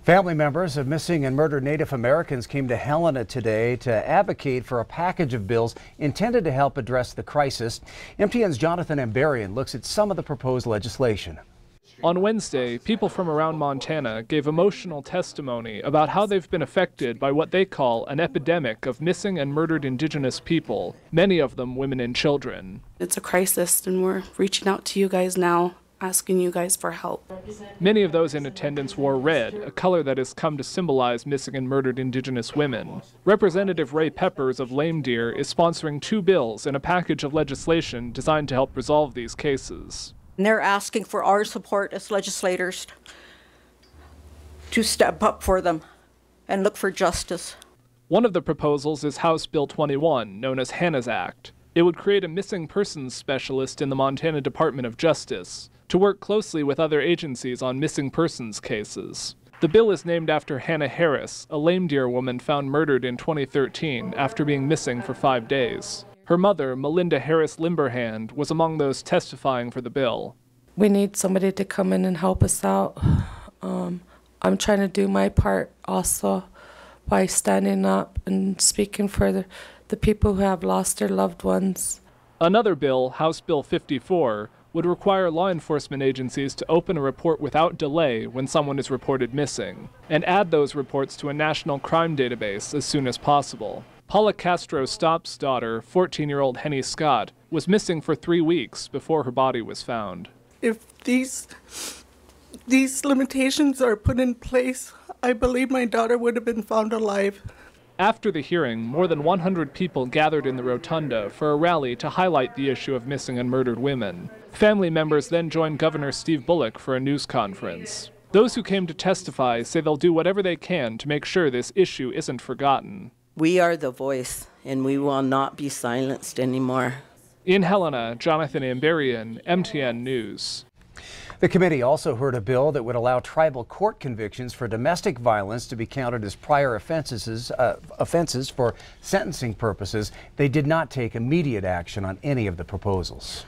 Family members of missing and murdered Native Americans came to Helena today to advocate for a package of bills intended to help address the crisis. MTN's Jonathan Ambarian looks at some of the proposed legislation. On Wednesday, people from around Montana gave emotional testimony about how they've been affected by what they call an epidemic of missing and murdered Indigenous people, many of them women and children. It's a crisis, and we're reaching out to you guys now, asking you guys for help. Many of those in attendance wore red, a color that has come to symbolize missing and murdered Indigenous women. Representative Ray Peppers of Lame Deer is sponsoring 2 bills in a package of legislation designed to help resolve these cases. And they're asking for our support as legislators to step up for them and look for justice. One of the proposals is House Bill 21, known as Hannah's Act. It would create a missing persons specialist in the Montana Department of Justice to work closely with other agencies on missing persons cases. The bill is named after Hannah Harris, a Lame Deer woman found murdered in 2013 after being missing for 5 days. Her mother, Melinda Harris Limberhand, was among those testifying for the bill. We need somebody to come in and help us out. I'm trying to do my part also by standing up and speaking for the people who have lost their loved ones. Another bill, House Bill 54, would require law enforcement agencies to open a report without delay when someone is reported missing, and add those reports to a national crime database as soon as possible. Paula Castro Stopp's daughter, 14-year-old Henny Scott, was missing for 3 weeks before her body was found. If these limitations are put in place, I believe my daughter would have been found alive. After the hearing, more than 100 people gathered in the rotunda for a rally to highlight the issue of missing and murdered women. Family members then joined Governor Steve Bullock for a news conference. Those who came to testify say they'll do whatever they can to make sure this issue isn't forgotten. We are the voice, and we will not be silenced anymore. In Helena, Jonathan Ambarian, MTN News. The committee also heard a bill that would allow tribal court convictions for domestic violence to be counted as prior offenses for sentencing purposes. They did not take immediate action on any of the proposals.